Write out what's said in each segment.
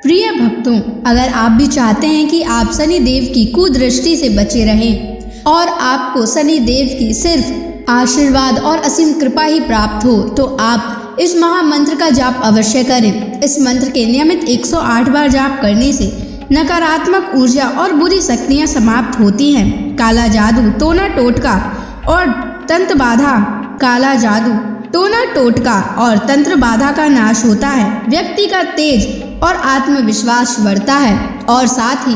प्रिय भक्तों, अगर आप भी चाहते हैं कि आप शनि देव की कुदृष्टि से बचे रहें और आपको शनि देव की सिर्फ आशीर्वाद और असीम कृपा ही प्राप्त हो, तो आप इस महामंत्र का जाप अवश्य करें। इस मंत्र के नियमित 108 बार जाप करने से नकारात्मक ऊर्जा और बुरी शक्तियां समाप्त होती हैं। काला जादू, टोना टोटका और तंत्र बाधा, काला जादू, टोना टोटका और तंत्र बाधा का नाश होता है। व्यक्ति का तेज और आत्मविश्वास बढ़ता है और साथ ही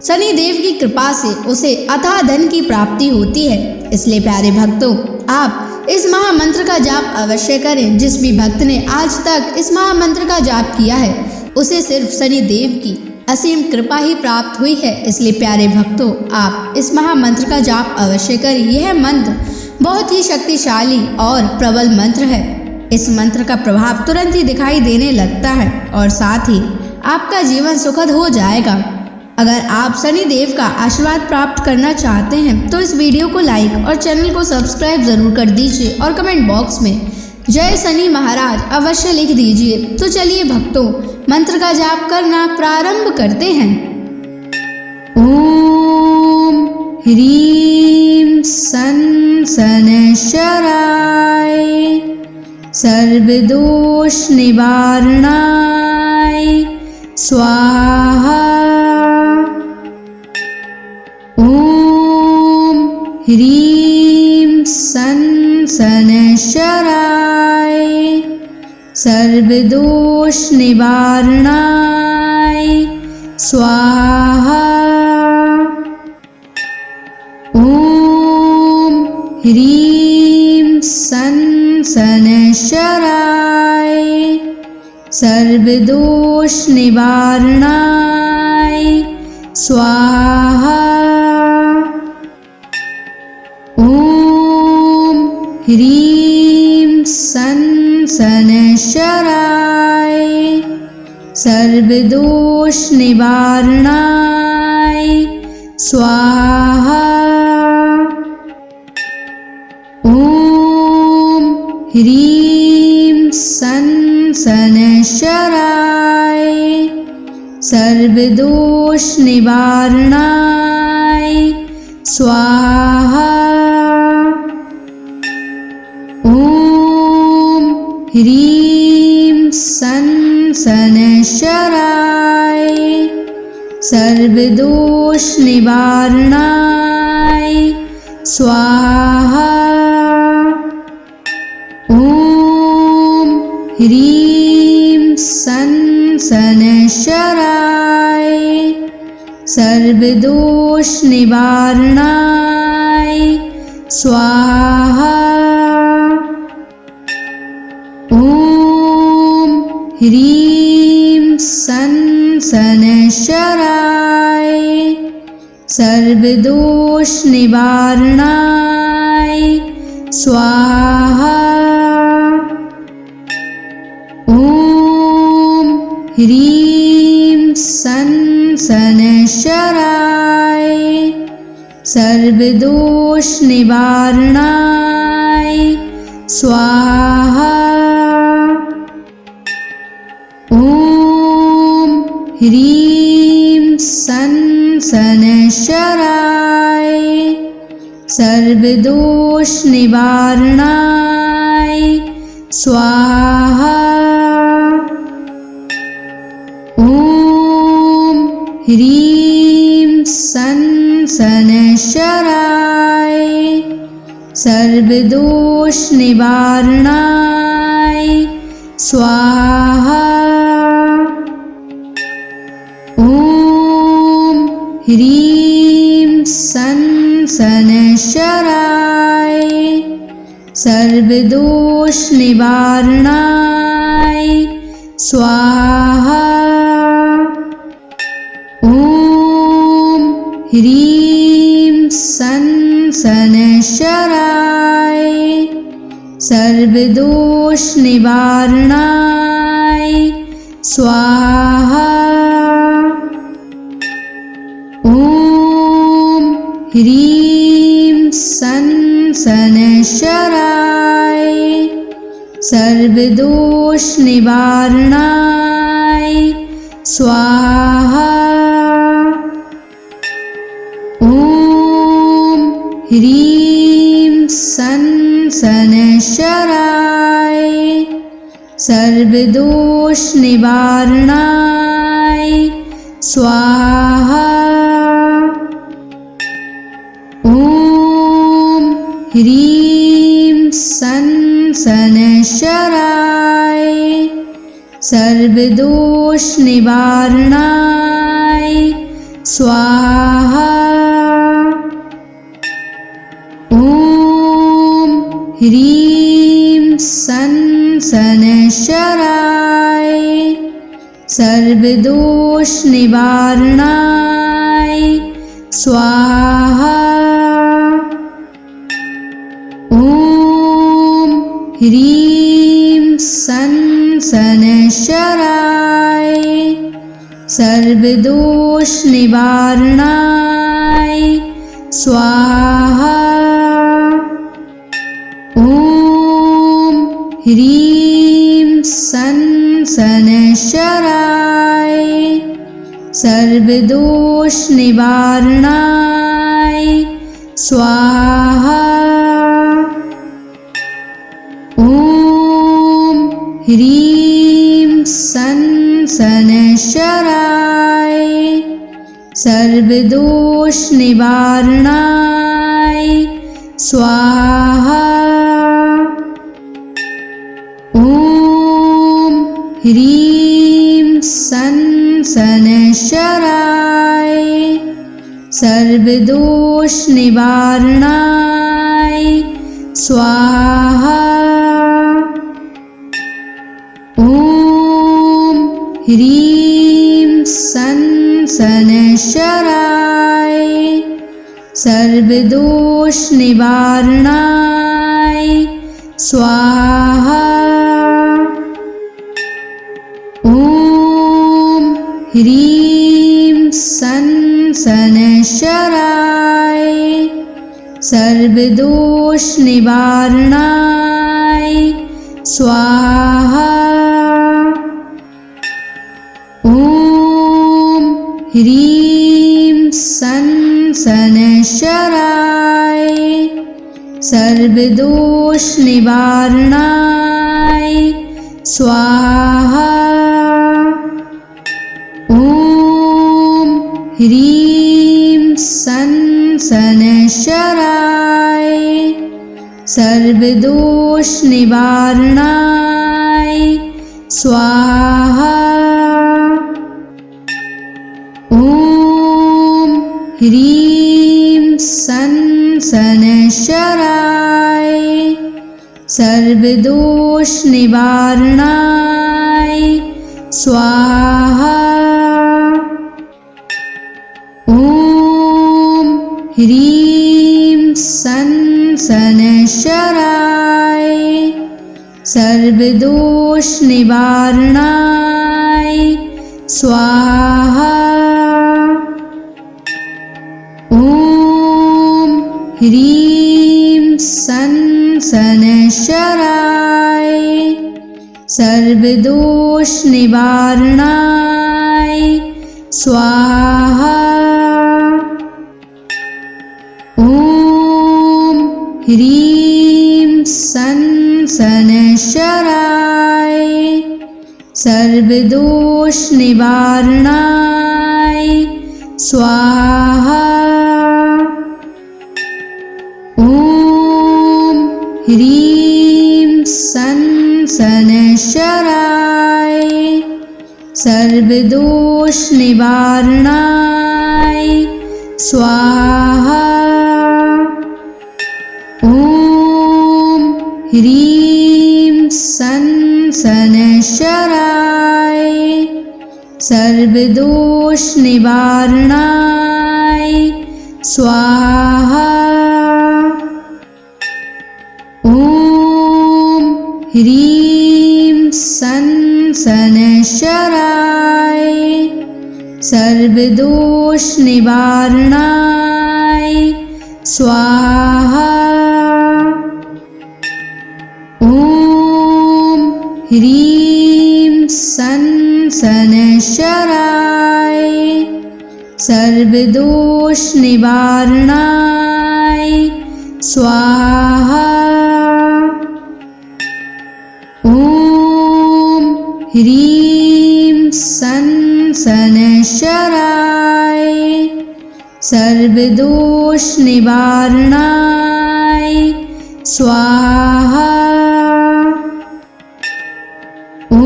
शनि देव की कृपा से उसे अथाह धन की प्राप्ति होती है। इसलिए प्यारे भक्तों, आप इस महामंत्र का जाप अवश्य करें। जिस भी भक्त ने आज तक इस महामंत्र का जाप किया है, उसे सिर्फ शनि देव की असीम कृपा ही प्राप्त हुई है। इसलिए प्यारे भक्तों, आप इस महामंत्र का जाप अवश्य करें। यह मंत्र बहुत ही शक्तिशाली और प्रबल मंत्र है। इस मंत्र का प्रभाव तुरंत ही दिखाई देने लगता है और साथ ही आपका जीवन सुखद हो जाएगा। अगर आप शनि देव का आशीर्वाद प्राप्त करना चाहते हैं तो इस वीडियो को लाइक और चैनल को सब्सक्राइब जरूर कर दीजिए और कमेंट बॉक्स में जय शनि महाराज अवश्य लिख दीजिए। तो चलिए भक्तों, मंत्र का जाप करना प्रारंभ करते हैं। ओम ह्रीं सन शनैश्चराय सर्वदोष निवारणाय स्वाहा। ओम ह्रीं सन शनैश्चराय सर्वदोष निवारणाय स्वाहा। ओम ह्रीं सन शनैश्चराय सर्वदोष निवारणाय स्वाहा। ओम ह्रीं सन शनैश्चराय सर्वदोष निवारणाय स्वाहा। ओम ह्रीं सन शनैश्चराय सर्वदोष निवारणाय स्वाहा। ओम ह्रीं सन शनैश्चराय सर्वदोष निवारणाय स्वाहा। ओम ह्रीं सन शनैश्चराय सर्वदोष निवारणाय स्वाहा। ओम ह्रीं सन शनैश्चराय सर्वदोष निवारणाय स्वाहा। ओम ह्रीं सन शनैश्चराय सर्वदोष निवारणाय स्वाहा। ओम ह्रीं सन शनैश्चराय सर्वदोष निवारणाय स्वाहा। ओम ह्रीं सन शनैश्चराय सर्वदोष निवारणाय स्वाहा। ओम ह्रीं सन शनैश्चराय सर्वदोष निवारणाय स्वाहा। ओम ह्रीं सन शनैश्चराय सर्वदोष निवारणाय स्वाहा। ओम ह्रीं सन शनैश्चराय सर्वदोष निवारणाय स्वाहा। ॐ ह्रीं सन् शनैश्चराय सर्वदोषनिवारणाय स्वाहा। ॐ ह्रीं सन् शनैश्चराय सर्वदोषनिवारणाय स्वाहा। ॐ ह्रीं सन् शनैश्चराय सर्वदोषनिवारणाय स्वाहा। ॐ ह्रीं सन् शनैश्चराय सर्वदोषनिवारणाय स्वाहा। ॐ ह्रीं सन् शनैश्चराय सर्वदोषनिवारणाय स्वाहा। ॐ ह्रीं सन् शनैश्चराय सर्वदोषनिवारणाय स्वाहा। ॐ ह्रीं सन् शनैश्चराय सर्वदोषनिवारणाय स्वाहा। ॐ ह्रीं सन् शनैश्चराय सर्वदोषनिवारणाय स्वाहा। ॐ ह्रीं सन् शनैश्चराय सर्वदोषनिवारणाय स्वाहा। ॐ ह्रीं सन् शनैश्चराय सर्वदोषनिवारणाय स्वाहा। ॐ ह्रीं सन् शनैश्चराय सर्वदोषनिवारणाय स्वाहा। ॐ ह्रीं सन् शनैश्चराय सर्वदोषनिवारणाय स्वाहा। ॐ ह्रीं सन् शनैश्चराय सर्वदोषनिवारणाय स्वाहा। ॐ ह्रीं सन् शनैश्चराय सर्वदोषनिवारणाय स्वाहा। ॐ ह्रीं सन् शनैश्चराय सर्वदोषनिवारणाय स्वाहा। ॐ ह्रीं सन् शनैश्चराय सर्वदोषनिवारणाय स्वाहा। ॐ ह्रीं सन् शनैश्चराय सर्वदोषनिवारणाय स्वाहा। ॐ ह्रीं सन् शनैश्चराय सर्वदोषनिवारणाय स्वाहा। ॐ ह्रीं सन् सनशराय सर्वदोष निवारणाय स्वाहा। ॐ ह्रीं सनशराय सर्वदोष निवारणाय स्वाहा। ॐ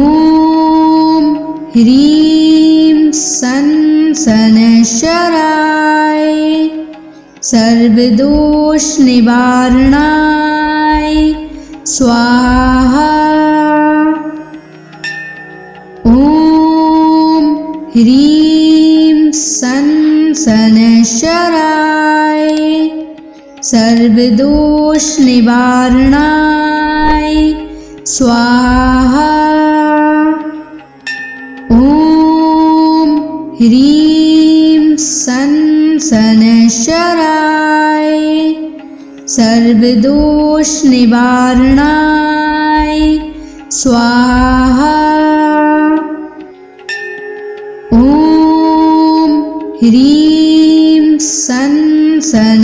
ह्रीं सनशराय सर्वदोष निवारणाय स्वाहा। ॐ ह्रीं सनशराय सर्वदोष निवारणाय स्वाहा। ॐ ह्रीं सनशराय सर्वदोष निवारणाय स्वाहा। ॐ ह्रीं सनशराय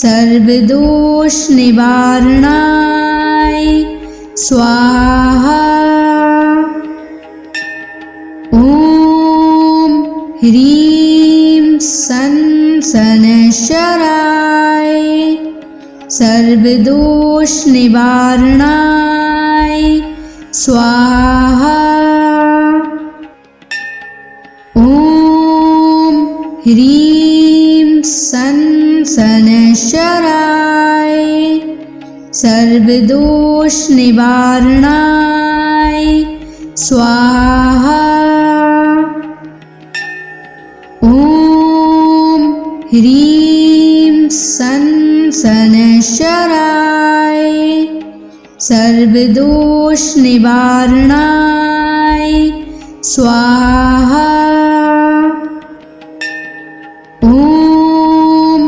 सर्वदोष निवारणाय स्वाहा। ॐ ह्रीं सनशराय सर्वदोष निवारणाय स्वाहा। ॐ ह्रीं सनशराय सर्वदोष निवारणाय स्वाहा। ॐ ह्रीं सनशराय सर्वदोष निवारणाय स्वाहा। ॐ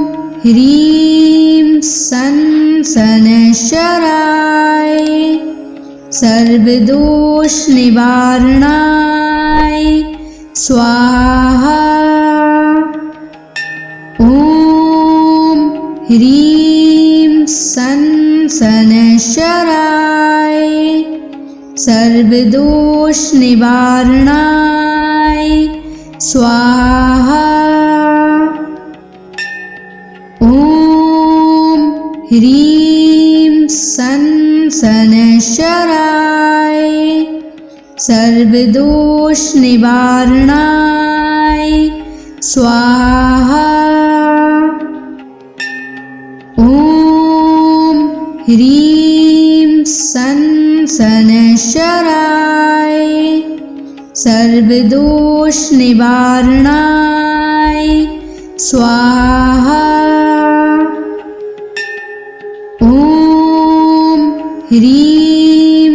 ह्रीं सनशराय सर्वदोष निवारणाय स्वाहा। ॐ ह्रीं सनशराय सर्वदोष निवारणाय स्वाहा। ॐ ह्रीं सनशराय सर्वदोष निवारणाय स्वाहा। ॐ ह्रीं सनशराय सर्वदोष निवारणाय स्वाहा। ॐ ह्रीं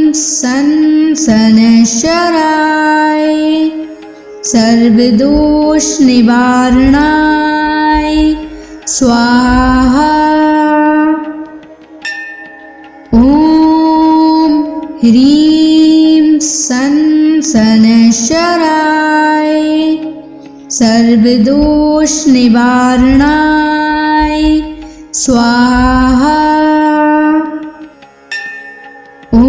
सनशराय सर्वदोष निवारणाय स्वाहा। ॐ ह्रीं सनशराय सर्वदोष निवारणाय स्वाहा। ॐ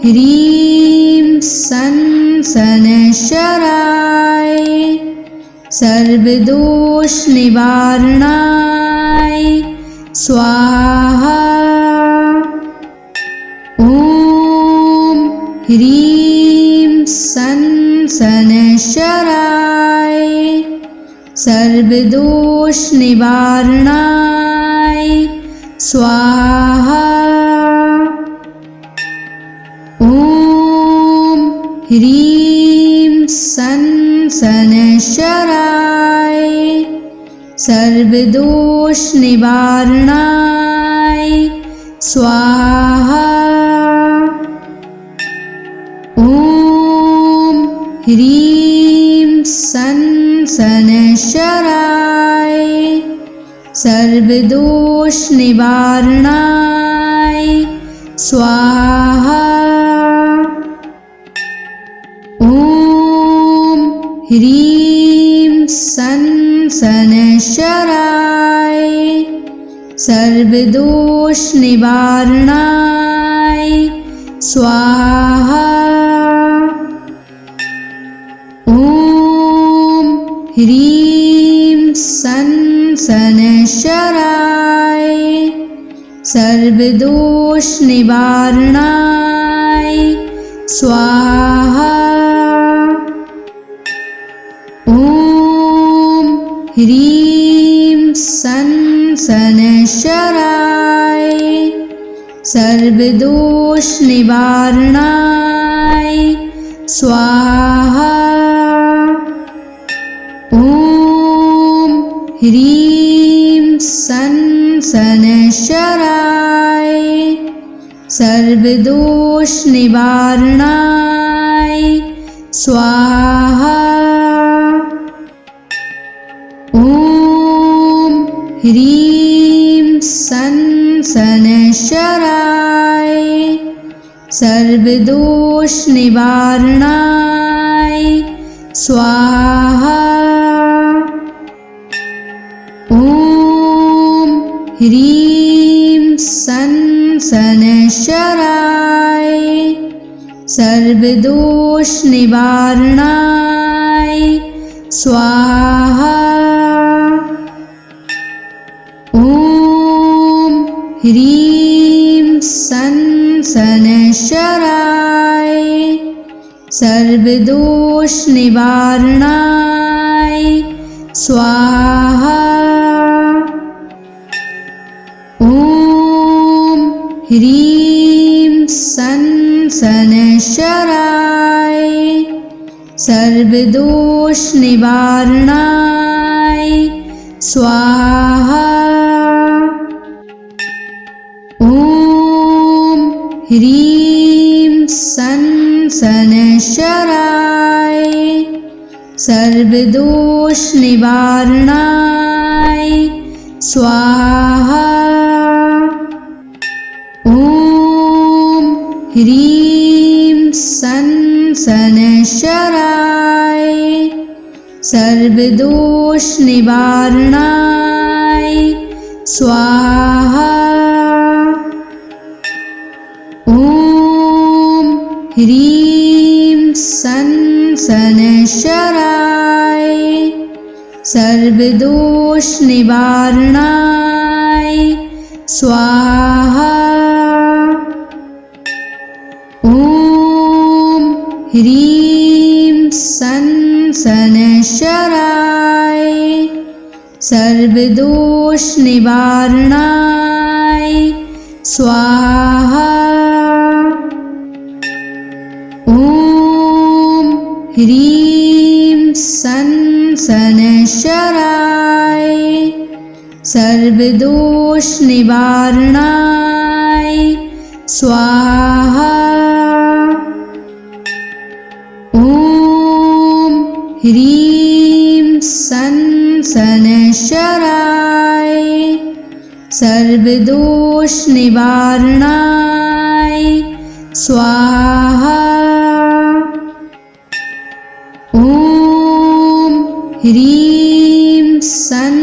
ह्रीं सनशराय सर्वदोष निवारणाय स्वाहा। ॐ ह्रीं सनशराय सर्वदोष निवारणाय स्वाहा। ॐ ह्रीं सनशराय सर्वदोष निवारणाय स्वाहा। ॐ ह्रीं सनशराय सर्वदोष निवारणाय स्वाहा। ह्रीं सन शनैश्चराय सर्वदोष निवारणाय स्वाहा। ॐ ह्रीं सन शनैश्चराय सर्वदोष निवारणाय स्वाहा। ॐ ह्रीं सन शनैश्चराय सर्वदोष निवारणाय स्वाहा। ॐ ह्रीं सन शनैश्चराय सर्वदोष निवारणाय स्वाहा। ॐ ह्रीं सन शनैश्चराय सर्वदोष निवारणाय स्वाहा। ॐ ह्रीं सन शनैश्चराय सर्वदोष निवारणाय स्वाहा। ॐ ह्रीं सन शनैश्चराय सर्वदोष निवारणाय स्वाहा। ॐ ह्रीं सन शनैश्चराय सर्वदोष निवारणाय स्वाहा। ॐ ह्रीं सन शनैश्चराय सर्वदोष निवारणाय स्वाहा। ॐ ह्रीं सन शनैश्चराय सर्वदोष निवारणाय स्वाहा। ॐ ह्रीं सन शनैश्चराय सर्वदोष निवारणाय स्वाहा। ॐ ह्रीं सन शनैश्चराय सर्वदोष निवारणाय स्वाहा। ॐ ह्रीं सन शनैश्चराय सर्वदोष निवारणाय स्वाहा। ॐ ह्रीं सन शनैश्चराय सर्वदोष निवारणाय स्वाहा। ॐ ह्रीं सन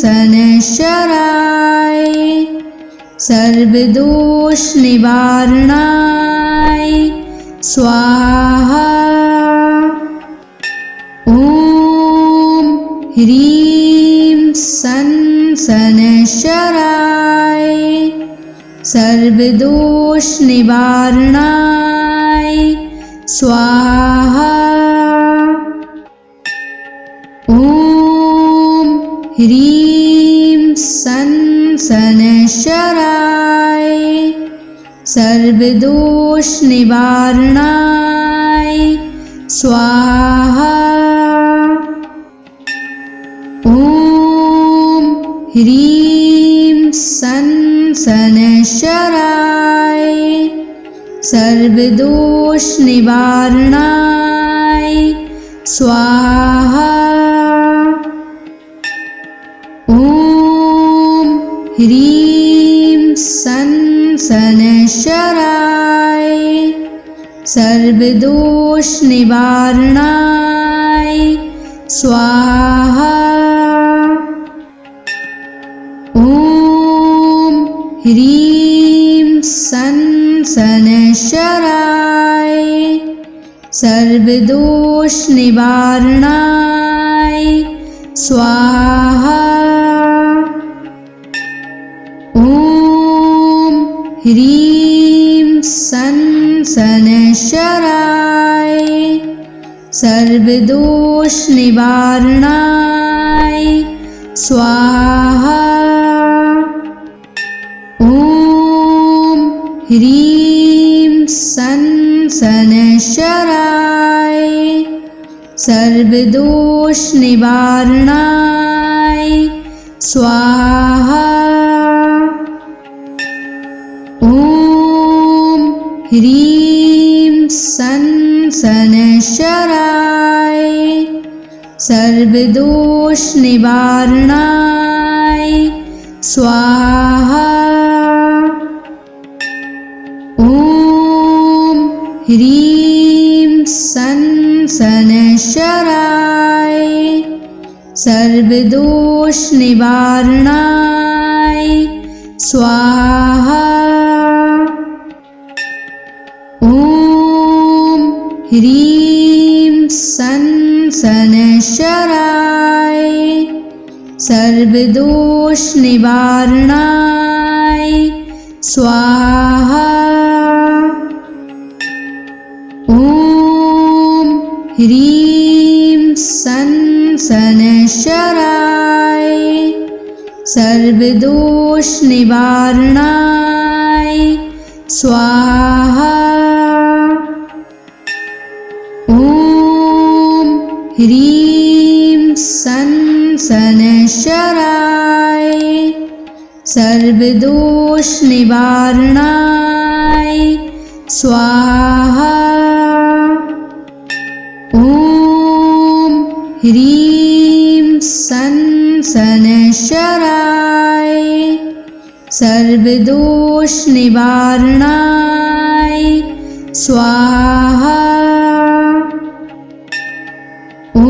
शनैश्चराय सर्वदोष निवारणाय स्वाहा। ॐ ह्रीं सन शनैश्चराय सर्वदोष निवारणाय स्वाहा। ॐ ह्रीं सन शनैश्चराय सर्वदोष निवारणाय स्वाहा। ॐ ह्रीं सन शनैश्चराय सर्वदोष निवारणाय स्वाहा। ॐ ह्रीं सन शनैश्चराय सर्वदोष निवारणाय स्वाहा। ॐ ह्रीं सन् शनैश्चराय सर्वदोषनिवारणाय स्वाहा। ॐ ह्रीं सन् शनैश्चराय सर्वदोषनिवारणाय स्वाहा। ॐ ह्रीं सन् शनैश्चराय सर्वदोषनिवारणाय स्वाहा। ॐ ह्रीं सन् शनैश्चराय सर्वदोषनिवारणाय स्वाहा। ॐ ह्रीं सन् शनैश्चराय सर्वदोषनिवारणाय स्वाहा। ॐ ह्रीं सन् शनैश्चराय सर्वदोषनिवारणाय स्वाहा। ॐ ह्रीं सन् शनैश्चराय सर्वदोषनिवारणाय स्वाहा। ॐ ह्रीं सन् शनैश्चराय सर्वदोषनिवारणाय स्वाहा। ॐ ह्रीं सन् शनैश्चराय सर्वदोषनिवारणाय स्वाहा। ॐ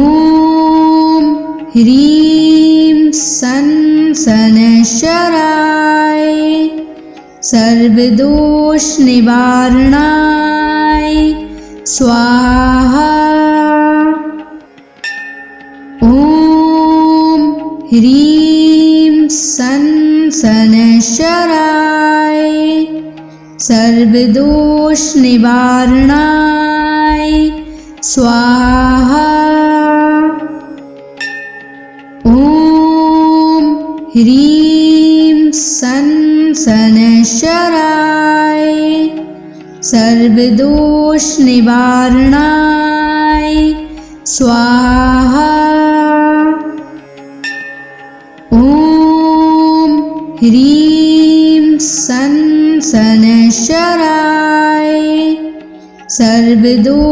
ह्रीं सन् शनैश्चराय सर्वदोषनिवारणाय स्वाहा। ॐ ह्रीं सन् शनैश्चराय सर्वदोषनिवारणाय स्वाहा। ॐ ह्रीं सन् शनैश्चराय सर्वदोषनिवारणाय स्वाहा। ॐ ह्रीं सन् शनैश्चराय सर्वदोषनिवारणाय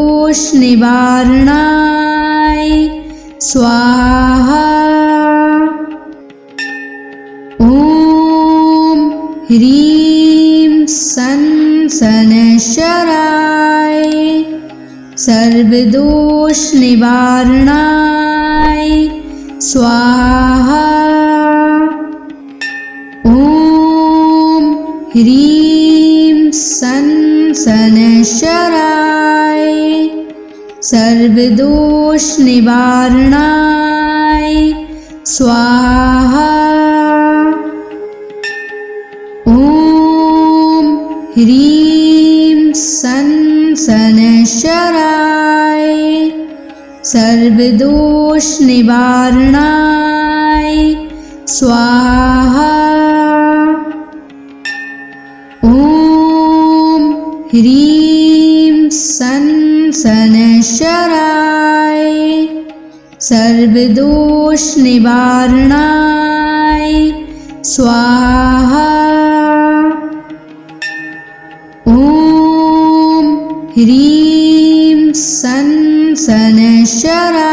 स्वाहा। ॐ ह्रीं सन् शनैश्चराय सर्वदोषनिवारणाय स्वाहा। ॐ ह्रीं सन् शनैश्चराय सर्वदोषनिवारणाय स्वाहा। ॐ ह्रीं सन् शनैश्चराय सर्वदोषनिवारणाय स्वाहा। ॐ ह्रीं सन् शनैश्चराय सर्वदोषनिवारणाय स्वाहा। ॐ ह्रीं सन् शनैश्चराय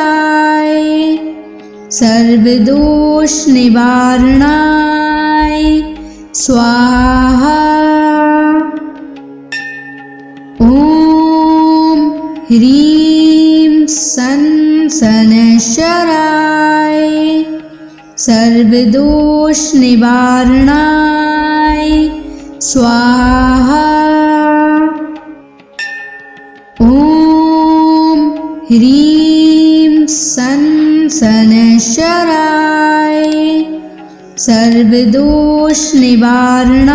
सर्वदोषनिवारणाय स्वाहा। ॐ ह्रीं सन् शनैश्चराय सर्वदोष निवारणाय स्वाहा। ॐ ह्रीं सं शनैश्चराय सर्वदोष निवारणाय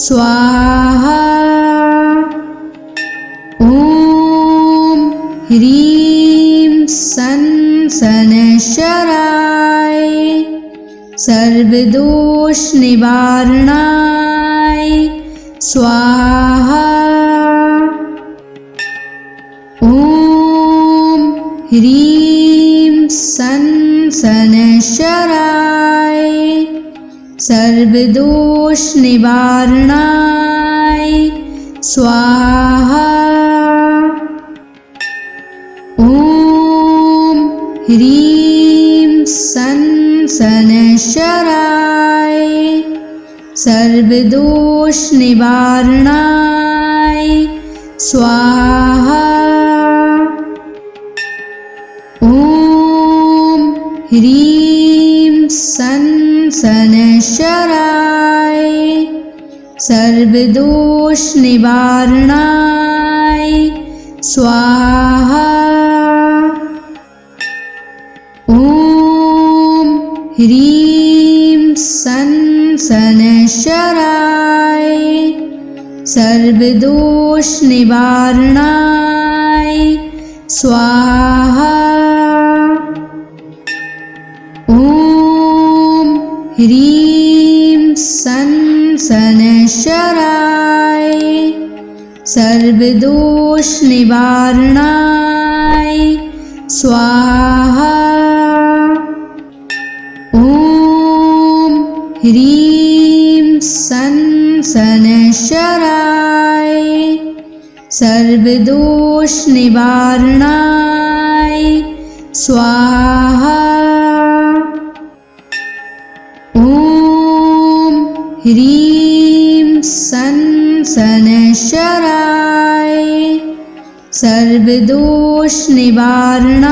स्वाहा। ॐ ह्रीं सं शनैश्चराय सर्वदोष निवारणाय स्वाहा। ॐ ह्रीं सं शनैश्चराय सर्वदोष निवारणाय स्वाहा। ॐ ह्रीं सं शनैश्चराय सर्वदोष निवारणाय स्वाहा। ॐ ह्रीं सं शनैश्चराय सर्वदोष निवारणाय स्वाहा। ॐ ह्रीं सं शनैश्चराय सर्वदोष निवारणाय स्वाहा। ॐ ह्रीं सं शनैश्चराय सर्वदोष निवारणाय स्वाहा। ॐ ह्रीं सं शनैश्चराय सर्वदोष निवारणाय स्वाहा। ॐ ह्रीं सं शनैश्चराय सर्वदोष निवारणाय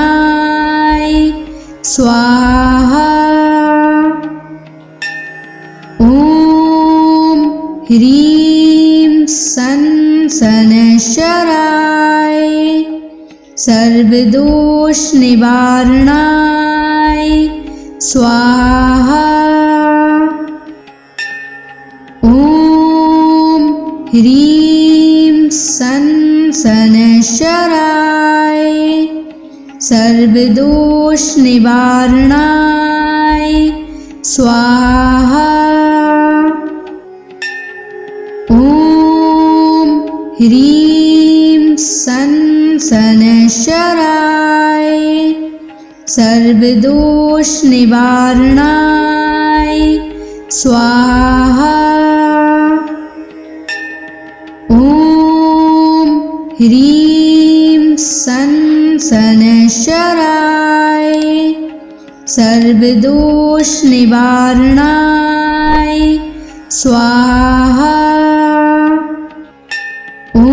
स्वाहा। ॐ ह्रीं सं शनैश्चराय सर्वदोष निवारणाय स्वाहा। ॐ ह्रीं सं शनैश्चराय सर्वदोष निवारणाय स्वाहा। ॐ ह्रीं सं शनैश्चराय सर्वदोष निवारणाय स्वाहा। ॐ ह्रीं सं शनैश्चराय सर्वदोष निवारणाय स्वाहा। ॐ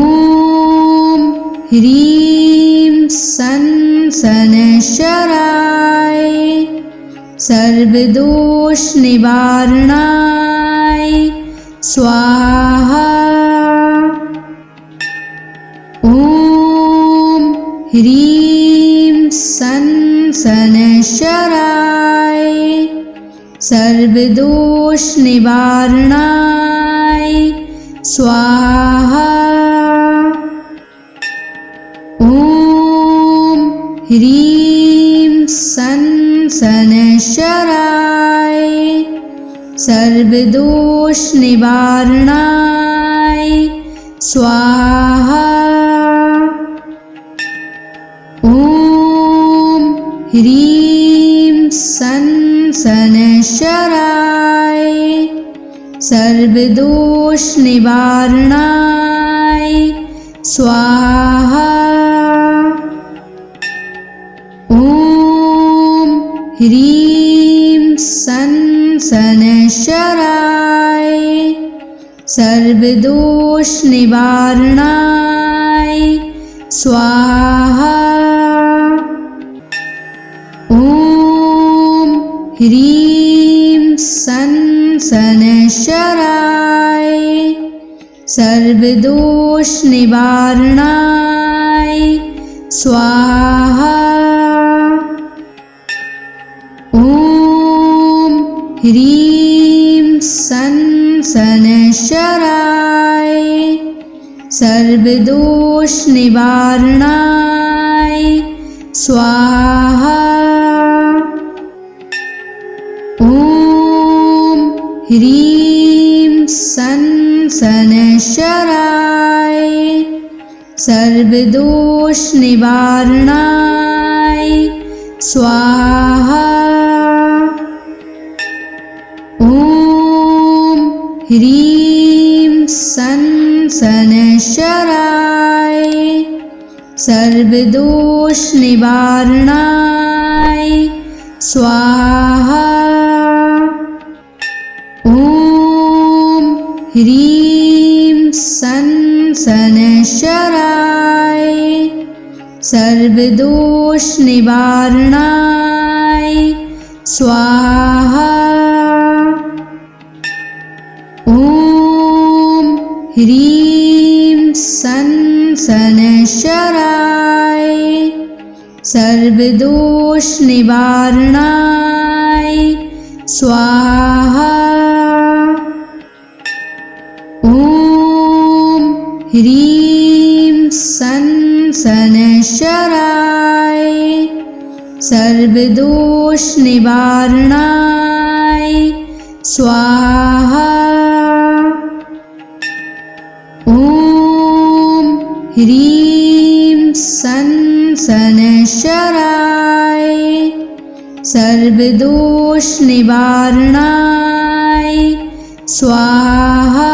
ह्रीं सं शनैश्चराय सर्वदोष निवारणाय स्वाहा। ॐ ह्रीं सं शनैश्चराय सर्वदोष निवारणाय स्वाहा। ॐ ह्रीं सं शनैश्चराय सर्वदोष निवारणाय स्वाहा। ॐ ह्रीं सं शनैश्चराय सर्वदोष निवारणाय स्वाहा। ॐ ह्रीं सं शनैश्चराय सर्वदोष निवारणाय स्वाहा। ॐ सन शनैश्चराय सर्वदोष निवारणाय स्वाहा। ॐ ह्रीं सन शनैश्चराय सर्वदोष निवारणाय स्वाहा। ॐ ह्रीं सन शनैश्चराय सर्वदोष निवारणाय स्वाहा। ॐ ह्रीं सन शनैश्चराय सर्वदोष निवारणाय स्वाहा। ॐ ह्रीं सन शनैश्चराय सर्वदोष निवारणाय स्वाहा। ॐ ह्रीं सन शनैश्चराय सर्वदोष निवारणाय स्वाहा। ॐ ह्रीं सन शनैश्चराय सर्वदोष निवारणाय स्वाहा। ॐ ह्रीं सन शनैश्चराय सर्वदोष निवारणाय स्वाहा।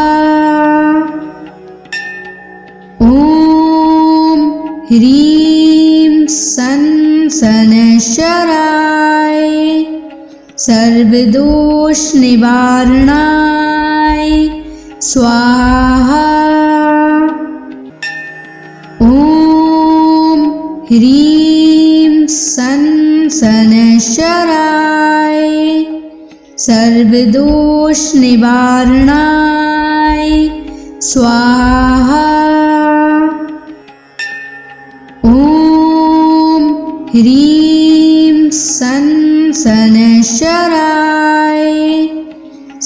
ॐ ह्रीं सन शनैश्चराय सर्वदोष निवारणाय स्वाहा। ॐ ह्रीं सन शनैश्चराय सर्वदोष निवारणाय स्वाहा। ॐ ह्रीं सन शनैश्चराय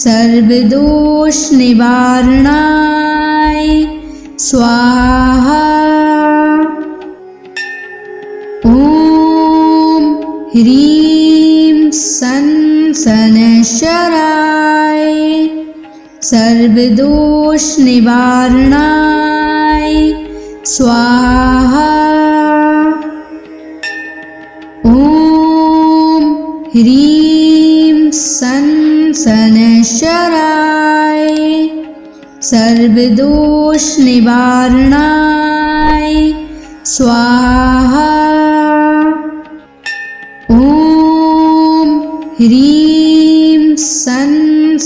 सर्वदोष निवारणाय स्वाहा। ॐ ह्रीं सन शनैश्चराय सर्वदोष निवारणाय स्वाहा। ॐ ह्रीं सन शनैश्चराय सर्वदोष निवारणाय स्वाहा। ॐ ह्रीं सन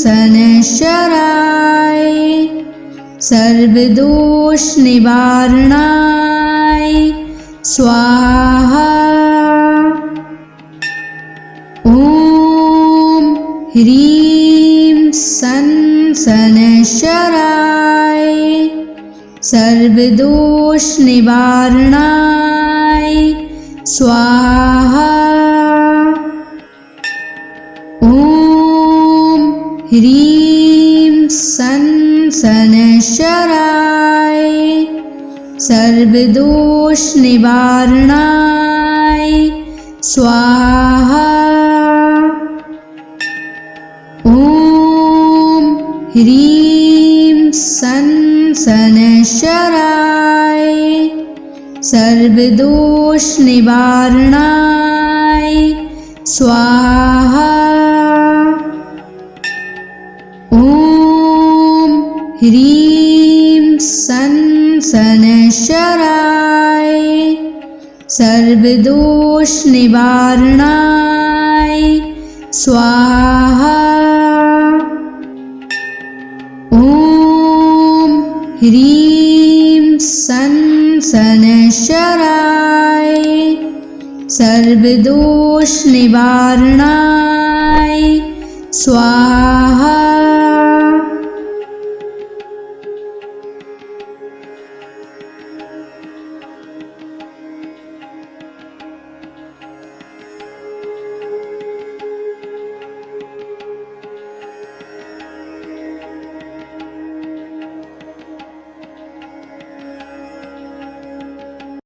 शनैश्चराय सर्वदोष निवारणाय स्वाहा। ॐ ह्रीं सन शनैश्चराय सर्वदोष निवारणाय स्वाहा। ॐ ह्रीं सन शनैश्चराय सर्वदोष निवारणाय स्वाहा। ॐ ह्रीं सन शनैश्चराय सर्वदोष निवारणाय स्वाहा। ॐ ह्रीं सन शनैश्चराय सर्वदोष निवारणाय स्वाहा। ॐ ह्रीं सन शनैश्चराय सर्वदोष निवारणाय स्वाहा।